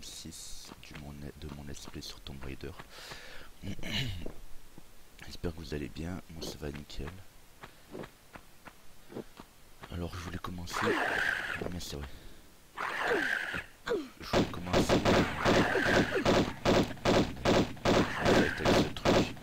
6 de mon let's play sur Tomb Raider. J'espère que vous allez bien, moi ça va nickel. Alors je voulais commencer... Ah mais c'est vrai. Je voulais commencer... avec ce truc.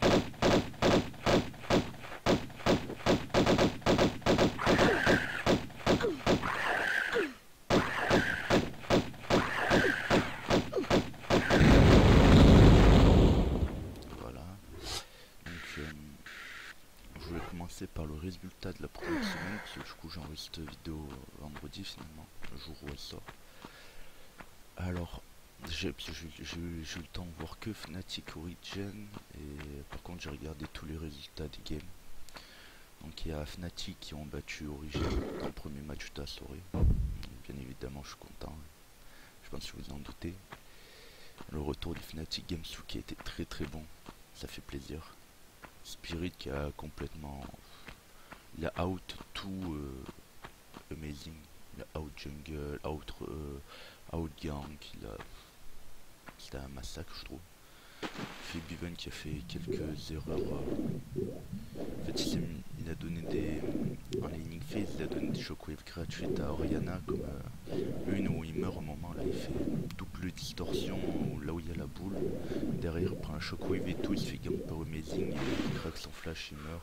Par le résultat de la première semaine, parce que du coup j'enregistre cette vidéo vendredi finalement, le jour où elle sort. Alors, j'ai eu le temps de voir que Fnatic Origin, et par contre j'ai regardé tous les résultats des games. Donc il y a Fnatic qui ont battu Origin dans le premier match de la soirée. Bien évidemment je suis content, je pense que vous en doutez. Le retour du Fnatic Games qui a été très bon, ça fait plaisir. Spirit qui a complètement... Il a out tout amazing. Il a out jungle, out gank. C'était un massacre je trouve. Phoebe qui a fait quelques erreurs. En fait il a donné des... En laning phase il a donné des shockwaves gratuites à Orianna, comme une où il meurt au moment là il fait double distorsion, là où il y a la boule. Derrière il prend un shockwave et tout, il se fait gank par amazing, il craque son flash, il meurt.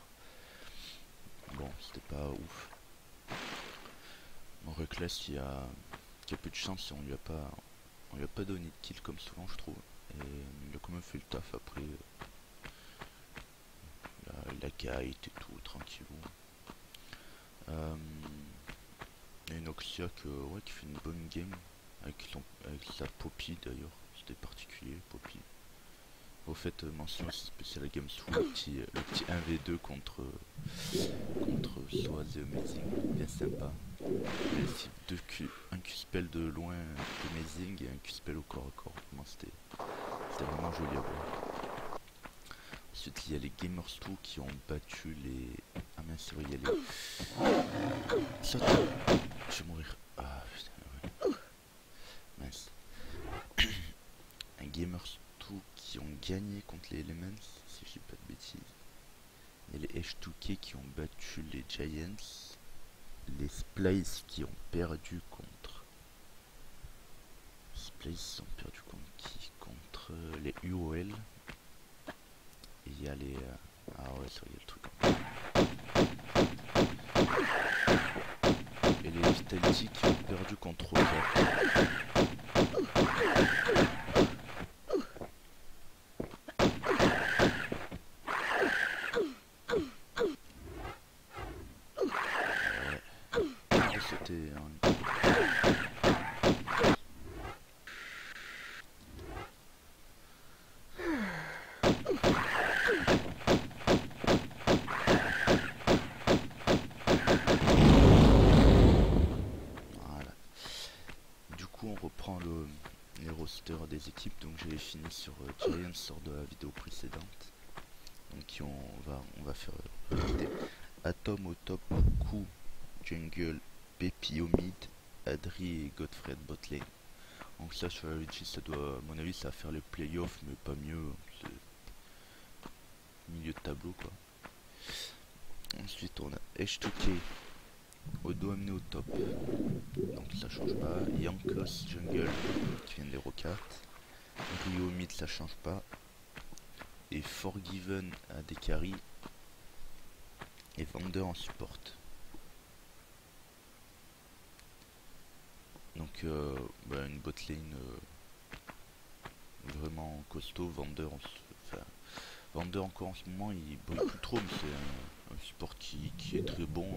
Bon, c'était pas ouf. Mon Reckless, il a peu de chance et on lui a pas donné de kill comme souvent, je trouve. Et il a quand même fait le taf après. La kite et tout, tranquillou. Il y a une Oxia ouais, qui fait une bonne game avec sa Poppy d'ailleurs. C'était particulier, Poppy. Au fait, mention aussi spéciale à Games le petit 1v2 contre Soaz et Amazing, bien sympa. Un Q-spell de loin Amazing et un Q-spell au corps à corps. C'était vraiment joli à voir. Ensuite, il y a les Gamers 2 qui ont battu les... Ah mince, c'est vrai, il y a les... Saute. Je vais mourir. Ah putain, ouais. Mince. Un Gamers 2 qui ont gagné contre les Elements, si je dis pas de bêtises. Il y a les H2K qui ont battu les Giants. Les Splice qui ont perdu contre... Splice ont perdu contre qui? Contre les UOL. Et il y a les... Ah ouais, ça y est, le truc. Et les Vitality qui ont perdu contre Roca. On reprend les rosters des équipes. Donc j'avais fini sur Giants lors de la vidéo précédente. Donc on va faire remonter Atom au top, Coup, Jungle, Pepi au mid, Adri et Godfred botlane. Donc ça sur la LG, ça doit, à mon avis ça va faire les playoffs, mais pas mieux, c'est milieu de tableau quoi. Ensuite on a H2K Odo amené au top, donc ça change pas. Yankos jungle qui vient des Rockart. Rio mid ça change pas. Et Forgiven à des carries. Et Vander en support. Donc une botlane vraiment costaud. Vander Vander encore en ce moment il brille plus trop, mais c'est un support qui est très bon.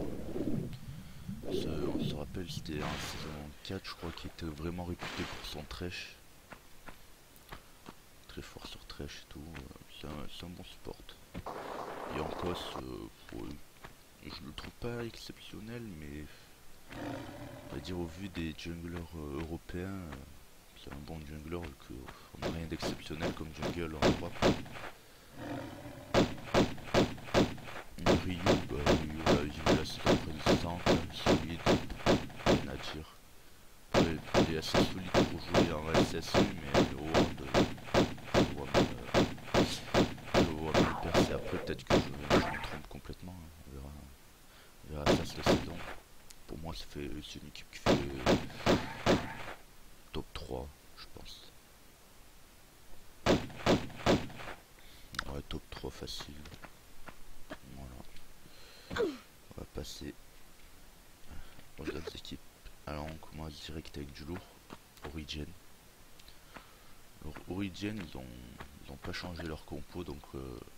On se rappelle, c'était en saison 4 je crois, qui était vraiment réputé pour son trash. Très fort sur trash et tout, c'est un bon support. Yankos, je le trouve pas exceptionnel, mais on va dire au vu des junglers européens, c'est un bon jungler, on n'a rien d'exceptionnel comme jungle en Europe. Ryu, j'ai vu la saison précédente, solide, rien à dire. il est assez solide pour jouer en SSU, mais au World, je vois mal le percer. Après, peut-être que je me trompe complètement, hein. On verra ça cette saison. Pour moi, c'est une équipe qui fait top 3, je pense. Ouais, top 3 facile. Voilà. On va passer aux autres équipes. Alors, on commence direct avec du lourd. Origin. Alors, Origin, ils ont pas changé leur compo, donc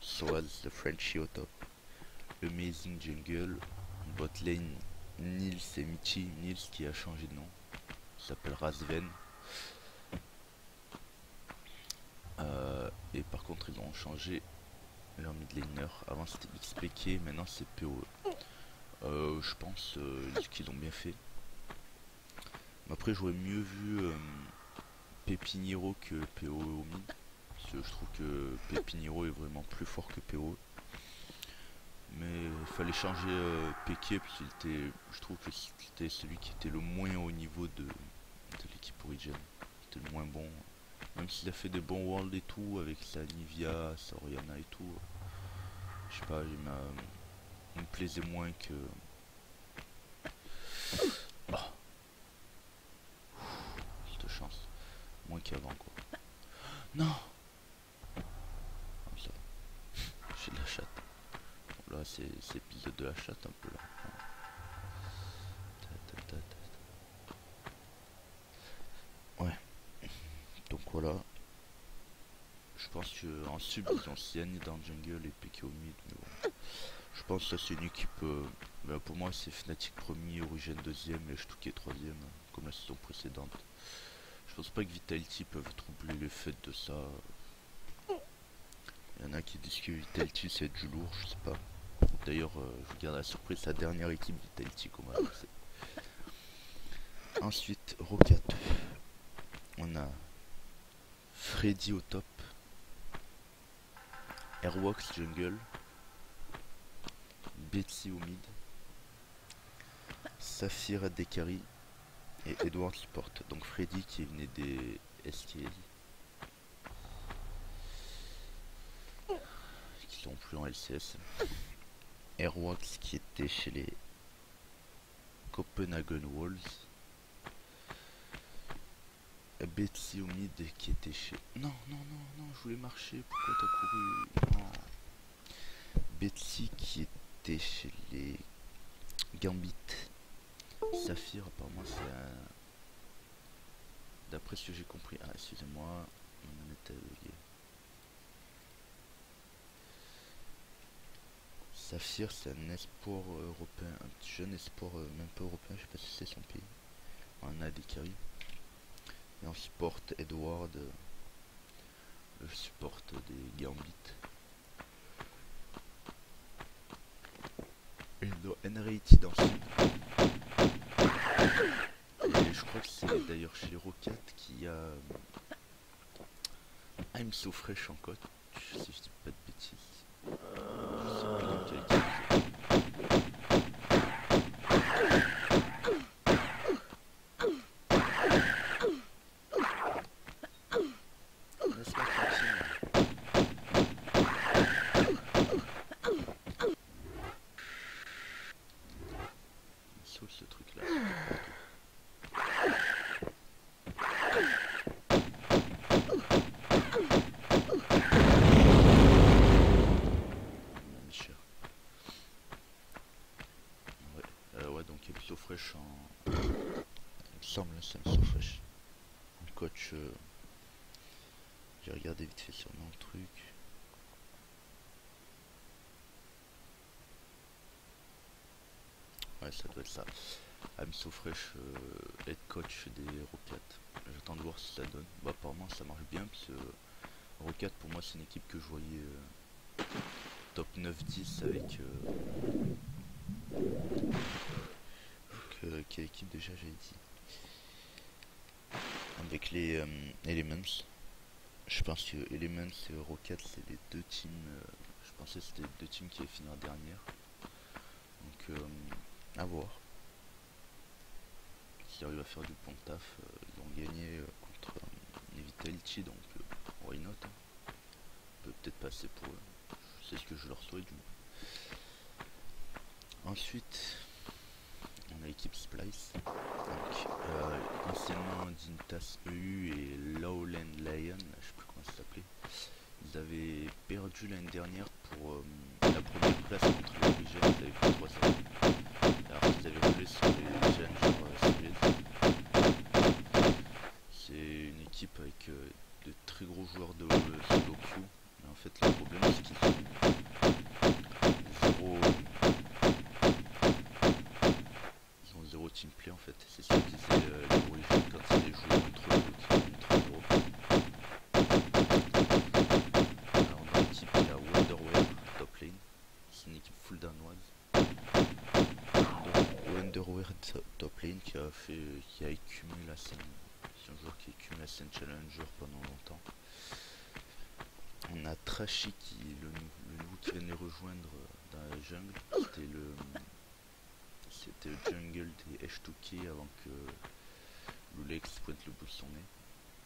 Soaz, the Frenchie au top. Amazing Jungle. Bot lane, Nils et Michi. Nils qui a changé de nom. Il s'appelle Razven. Et par contre, ils ont changé leur mid laner. Avant c'était XPK, maintenant c'est PoE. Je pense qu'ils ont bien fait. Mais après, j'aurais mieux vu Pepiniro que PoE au mid. Parce que je trouve que Pepiniro est vraiment plus fort que PoE. Mais il fallait changer Peke parce qu'il était, je trouve que c'était celui qui était le moins haut niveau de l'équipe Origin. C'était le moins bon. Même s'il a fait des bons worlds et tout, avec sa Nivea, sa Oriana et tout. Je sais pas, il me plaisait moins que... Oh, cette chance. Moins qu'avant quoi. Non. Comme ça. J'ai de la chatte. Bon, là c'est épisode de la chatte un peu là. Ouais. Donc voilà. Je pense qu'en sub ils ont Siani dans le jungle et PK au mid. Mais bon. Je pense que ça c'est une équipe... bah, pour moi c'est Fnatic premier, Origin deuxième et Stuké troisième, comme la saison précédente. Je pense pas que Vitality peuvent troubler le fait de ça. Il y en a qui disent que Vitality c'est du lourd, je sais pas. D'ailleurs, je vous garde la surprise, sa dernière équipe Vitality qu'on va lancer. Ensuite, Rocket. On a Freddy au top. Airwalks jungle. Betsy au mid. Saphir à Dekari. Et Edward support. Donc Freddy qui venait des STL. Qui sont plus en LCS. Airwalks qui était chez les Copenhagen Wolves. Betsy au mid qui était chez... Non, je voulais marcher, pourquoi t'as couru? Non. Betsy qui était chez les Gambit. Saphir, apparemment c'est un... D'après ce que j'ai compris... Ah, excusez-moi, on en était bugué. Saphir c'est un espoir européen, un petit jeune espoir, même pas européen, je sais pas si c'est son pays. En AD carry. Et on supporte Edward, le support des Gambit. Et NRAT dans le sud. Et je crois que c'est d'ailleurs chez Rocket qui a I'm So Fresh en coach, si je dis pas de bêtises. Je sais plus dans quelle équipe c'est. Laisse-moi tranquille. Il saute ce truc là. Ouais, donc I'm So Fresh en... Il me semble c'est I'm So Fresh. En coach... J'ai regardé vite fait sur mon truc. Ouais, ça doit être ça. I'm So Fresh, head coach des Rockets. J'attends de voir si ça donne. Bah, apparemment, ça marche bien. Parce que Rocket, pour moi, c'est une équipe que je voyais top 9-10 avec. Quelle équipe déjà j'ai dit? Avec les Elements. Je pense que Elements et Rocket, c'est les deux teams. Je pensais que c'était les deux teams qui allaient finir dernière. Donc, à voir. s'ils arrivent à faire du bon taf, ils ont gagné contre Vitality, donc why not, hein. On peut peut-être passer pour eux. C'est ce que je leur souhaite du moins. Ensuite, on a l'équipe Splice, donc, anciennement Dintas EU et Lowland Lion, je sais plus comment ça s'appelait. Ils avaient perdu l'année dernière pour la première place contre les Origins, ils avaient fait 300. Alors qu'ils avaient roulé sur les Challengers Series. C'est une équipe avec de très gros joueurs de solo queue. Mais en fait, le problème c'est qu'ils ont zéro teamplay en fait. C'est ce que disaient les Origins quand ils jouent entre eux, zéro. Alors dans l'équipe il y a Wonderwear, top lane. C'est une équipe full danoise. Wonderwear top lane qui a écumé la scène. C'est un joueur qui a écumé la scène challenger pendant longtemps. On a Trashy qui est le nouveau qui vient de les rejoindre dans la jungle. C'était le jungle des H2K avant que Lulex pointe le bout de son nez.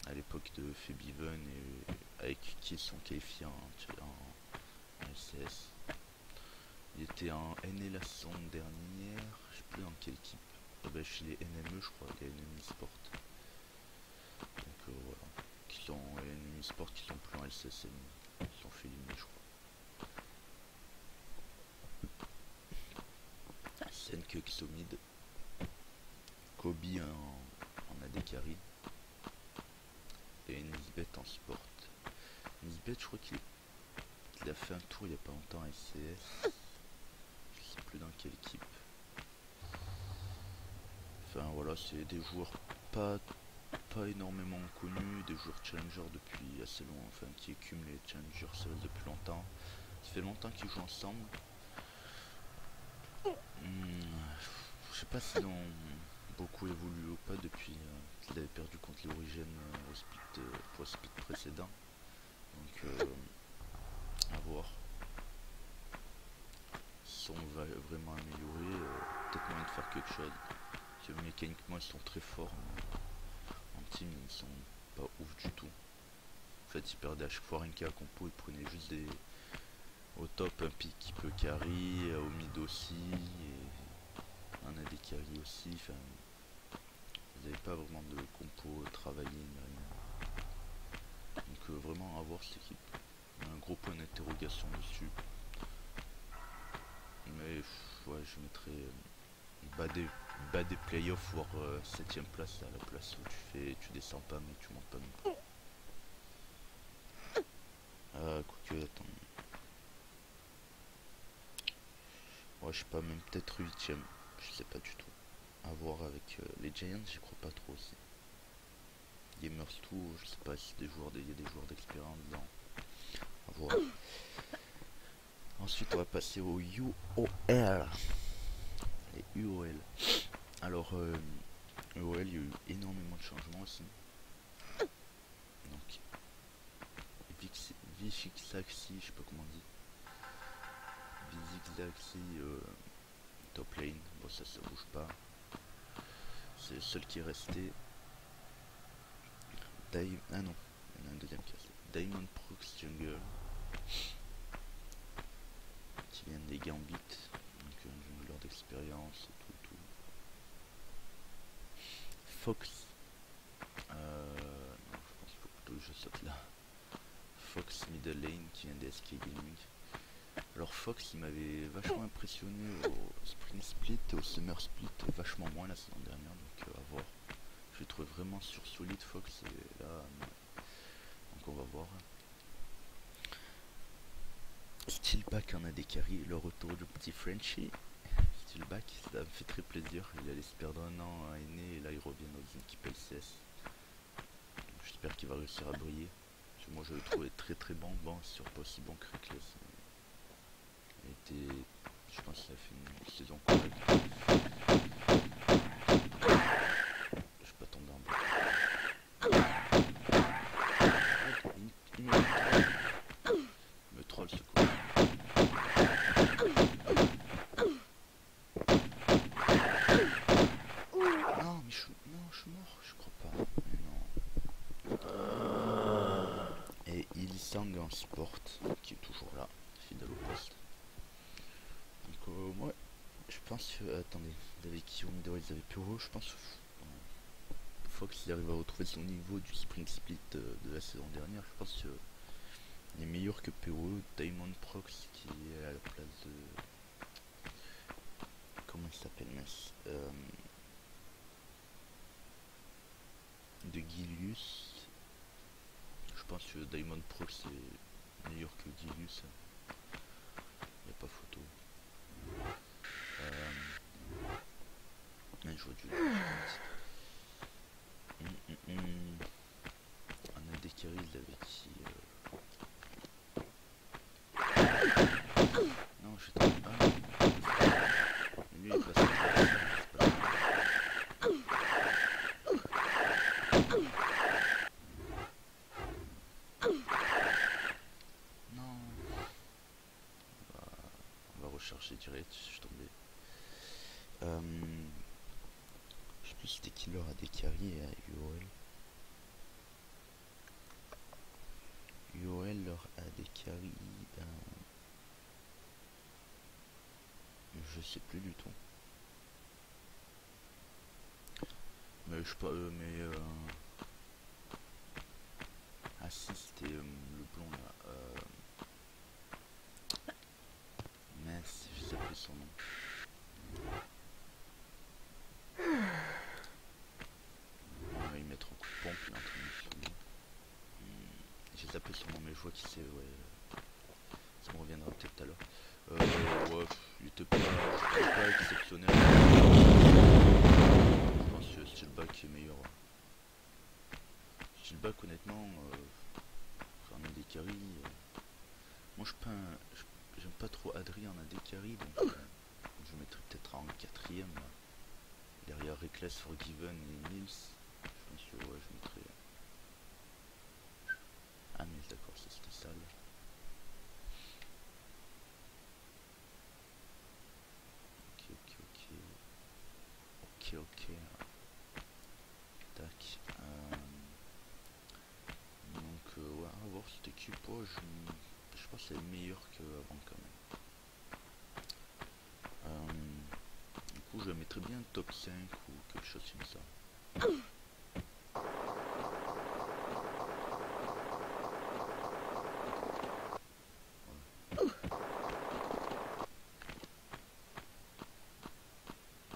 À l'époque de Febiven et avec qui ils sont qualifiés en LCS. Il était en NA la saison dernière, je sais plus dans quelle équipe. Chez les NME je crois, les NME Sport. Donc voilà. Qui sont les NME Sport qui sont plus en LCS, ils sont fait éliminer je crois. Senke Xomid. Kobe en AD carry. Et Nisbet en sport. Nisbet je crois qu'il a fait un tour il y a pas longtemps à LCS. Je sais plus dans quelle équipe. Enfin voilà, c'est des joueurs pas énormément connus, des joueurs challenger depuis assez long, enfin qui écument les challengers series depuis longtemps. Ça fait longtemps qu'ils jouent ensemble. Je sais pas s'ils ont beaucoup évolué ou pas depuis qu'ils avaient perdu contre les Origins pour le split précédent. Donc à voir. Si on va vraiment améliorer, peut-être moyen de faire quelque chose. Parce que mécaniquement ils sont très forts, mais en team ils sont pas ouf du tout. En fait ils perdaient à chaque fois rien qu'à compo, ils prenaient juste des... Au top un pick qui peut carry, au mid aussi, et un AD carry aussi, enfin... Ils n'avaient pas vraiment de compo travaillé ni rien. Donc vraiment à voir cette équipe. Il y a un gros point d'interrogation dessus. Mais ouais, je mettrais bas des playoffs, voire 7ème place à la place où tu descends pas mais tu montes pas non plus. Quoique, attends. Ouais, je sais pas, même peut-être 8ème. Je sais pas du tout. À voir avec les Giants, j'y crois pas trop aussi. Gamers tout, je sais pas si il y a des joueurs d'expérience dedans. À voir. Ensuite, on va passer au UOL. Les UOL. Alors, UOL, il y a eu énormément de changements aussi. Donc, Vixaxi, je sais pas comment on dit. Vixaxi, top lane. Bon, ça bouge pas. C'est le seul qui est resté. Ah non, il y en a un deuxième qui est resté. Diamond Prox Jungle. Qui viennent des Gambit. Donc, un jungler d'expérience, tout. Fox. Non, je pense qu'il faut plutôt que je saute là. Fox Middle Lane qui vient des SK Gaming. Alors Fox il m'avait vachement impressionné au Spring Split et au Summer Split, vachement moins la saison dernière, donc à voir. Je le trouve vraiment sur solide Fox et là, donc on va voir. Steelback en a des carry, le retour du petit Frenchie. Steelback, ça me fait très plaisir, il allait se perdre un an à Aîné et là il revient dans une équipe LCS. J'espère qu'il va réussir à briller. Parce que moi je le trouvais très bon, c'est pas aussi bon que Reckless. Je pense qu'il a fait une saison correcte. Je vais pas tomber en bas. Il me troll ce coup. Non, Michou, non. dans le sport, qui est toujours là, fidèle au poste. Donc ouais, je pense que... Attendez, ils avaient qui au middle? Ils avaient Puro, je pense. Fox il arrive à retrouver son niveau du sprint split de la saison dernière. Je pense qu'il est meilleur que Puro. Diamond Prox qui est à la place de... Comment il s'appelle, mince, de Gilius. Je pense que Diamond Prox est meilleur que Gilius. Il n'y a pas photo. Mais je vois du... Un Adekari, il avait qui Non, je t'en pas. Mais lui, il est passé par là, c'est pas non. On va recharger direct, je suis tombé. Je sais plus si c'était Killer Adekari et UOL. UOL leur Adekari... je sais plus du tout. Mais je sais pas... Ah si, c'était le blond là. Mince, je sais plus son nom. On va y mettre en coup de pompe, il est en train de me filmer. J'ai zappé son nom, mais je vois qui c'est, ouais. Ça me reviendra peut-être tout à l'heure. Ouais, il était pas exceptionnel. Je pense que Steelback est meilleur. Steelback, honnêtement, un Adekari. Moi, j'aime pas trop Adri en Adekari, donc je mettrais peut-être en quatrième. Là. Derrière Reckless, Forgiven et Nils. Je pense que ouais, je mettrais. Ah, Nils, d'accord, ça c'était sale. Ok. Tac. Donc, ouais, à voir cette équipe. Oh, je pense qu'elle est meilleure qu'avant quand même. Du coup, je la mettrais bien top 5 ou quelque chose comme ça.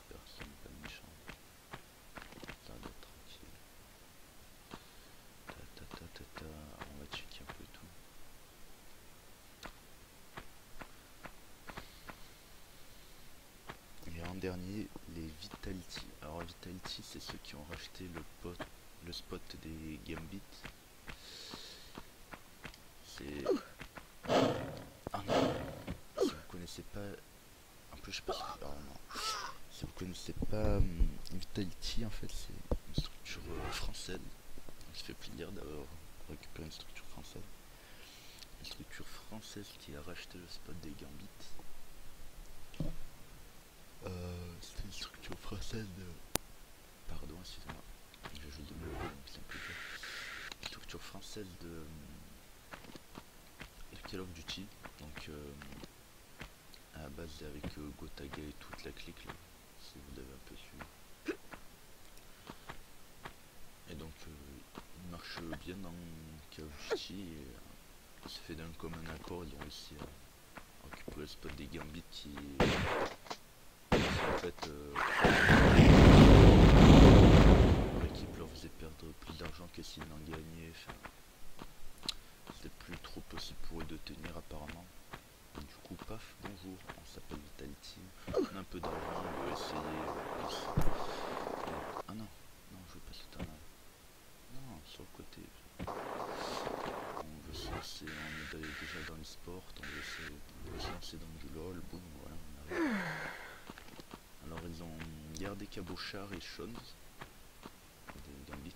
Personne pas méchant. Ça va être tranquille. On va checker un peu tout. Et en dernier, les Vitality. Alors Vitality, c'est ceux qui ont racheté le spot des Gambit. C'est... Ah non, si vous connaissez pas... Un peu je sais pas si... Oh non. Si vous connaissez pas Vitality, en fait c'est une structure française. Donc ça fait plaisir d'avoir récupéré une structure française. Une structure française qui a racheté le spot des Gambit. C'était une structure française de... Pardon, excusez-moi. Je joue de me lever, donc c'est un peu dur. Une structure française de Call of Duty. Donc à la base avec Gotaga et toute la clique là, si vous l'avez un peu suivi. Et donc il marche bien dans Call of Duty et il se fait d'un commun accord, ils ont réussi à récupérer le spot des Gambit qui en fait leur équipe leur faisait perdre plus d'argent que s'ils n'en gagnaient. Enfin, c'était plus trop possible pour eux de tenir apparemment. Et du coup, paf, bonjour, on s'appelle Vitality. On a un peu d'argent, on veut essayer. Ah non, je veux pas sauter un... Non, sur le côté. On veut se lancer, on est déjà dans l'e-sport, on veut se lancer dans du LOL, boum, voilà, on arrive. Alors ils ont gardé Cabochard et Shones, des Gambit.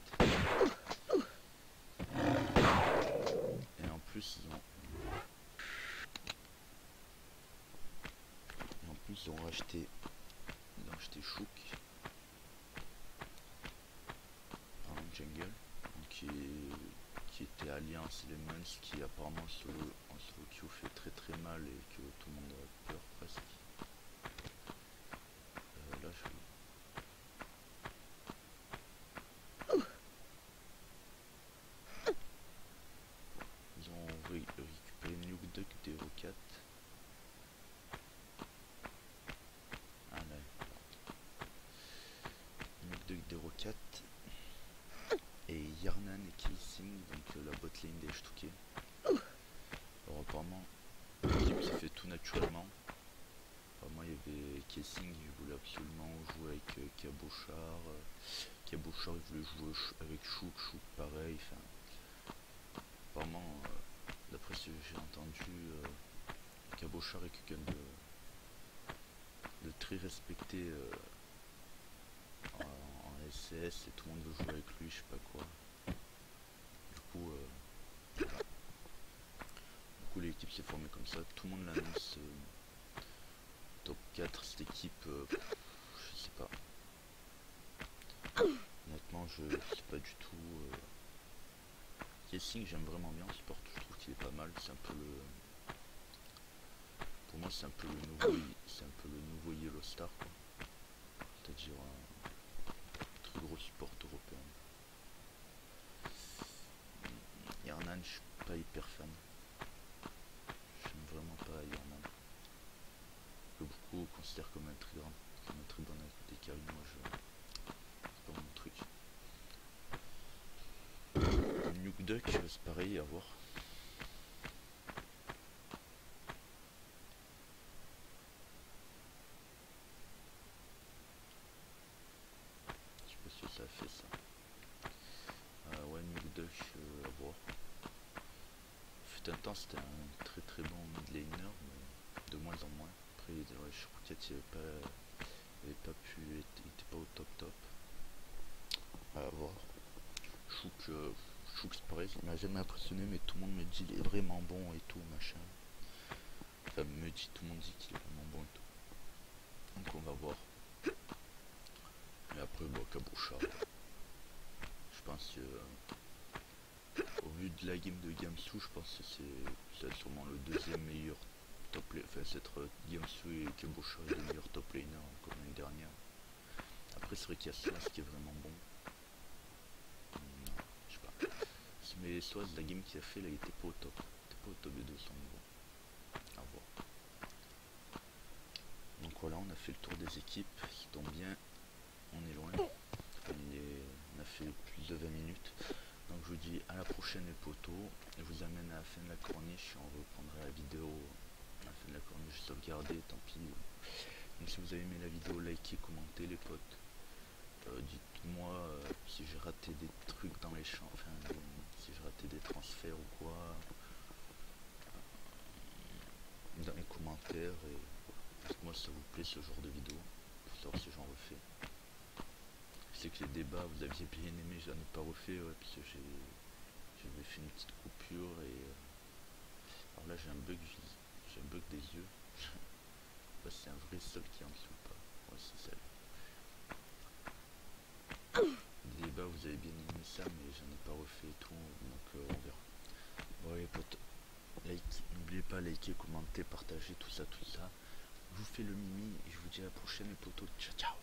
Et en plus ils ont racheté Chouk en jungle, donc qui était Alliance Elements qui apparemment en solo queue fait très mal et que tout le monde a peur presque. Là je vais... Ils ont récupéré Nuke Duck d'Hero 4. Ah là. Nuke Duck d'Hero 4. Et Yarnan et Kissing, donc la botlane des Shtuké. Alors apparemment, l'équipe s'est fait tout naturellement. Apparemment il y avait Kissing, il voulait absolument jouer avec Cabochard. Cabochard il voulait jouer avec Chouk, Chouk pareil. Enfin, apparemment, d'après ce que j'ai entendu, Cabochard est quelqu'un de très respecté en SCS et tout le monde veut jouer avec lui, je sais pas quoi. Du coup, l'équipe s'est formée comme ça, tout le monde l'annonce top 4 cette équipe, je sais pas. Honnêtement je sais pas du tout. Kessing j'aime vraiment bien en support, je trouve qu'il est pas mal, c'est un peu le... Pour moi c'est un peu le nouveau Yellow Star quoi. C'est-à-dire un très gros support européen. Yarnan je suis pas hyper fan. J'aime vraiment pas Yarnan. Que beaucoup considèrent comme un très bon AD carry, moi c'est pas mon truc. Nuke Duck c'est pareil, à voir. Je sais pas si ça a fait ça. Ouais, Nuke Duck, à voir. Fut un temps c'était un très bon mid laner, mais de moins en moins. Après ouais, je crois qu'il avait pas pu, il était pas au top. À voir. Chouk c'est pareil, il m'a jamais impressionné, mais tout le monde me dit qu'il est vraiment bon et tout machin. Enfin tout le monde dit qu'il est vraiment bon et tout. Donc on va voir. Et après bon, Cabochard. Je pense que au vu de la game de Gamsu, je pense que c'est sûrement le deuxième meilleur top laner. Enfin c'est être Gamsu et Cabochard est le meilleur top laner comme l'année dernière. Après c'est vrai qu'il y a Swaz qui est vraiment bon. Non, je sais pas. Mais Swaz la game qu'il a fait là il était pas au top. Il était pas au top de 200 niveau. À voir. Donc voilà, on a fait le tour des équipes, qui tombe bien, on est loin. On a fait plus de 20 minutes. Donc je vous dis à la prochaine les potos. Je vous amène à la fin de la corniche, on reprendra la vidéo à la fin de la corniche sauvegardée, tant pis. Donc si vous avez aimé la vidéo, likez, commentez les potes. Dites-moi si j'ai raté des trucs dans les champs, enfin si j'ai raté des transferts ou quoi. Dans les commentaires et dites-moi si ça vous plaît ce genre de vidéo, pour savoir si j'en refais. Je sais que les débats vous aviez bien aimé, je n'en ai pas refait, ouais, parce que j'avais fait une petite coupure et alors là j'ai un bug des yeux. Je sais pas si c'est un vrai sol qui est en dessous ou pas. Ouais c'est ça. Les débats vous avez bien aimé ça, mais j'en ai pas refait et tout, donc on verra. Bon les potes, n'oubliez pas liker, commenter, partager, tout ça. Je vous fais le mimi et je vous dis à la prochaine les potos. Ciao ciao.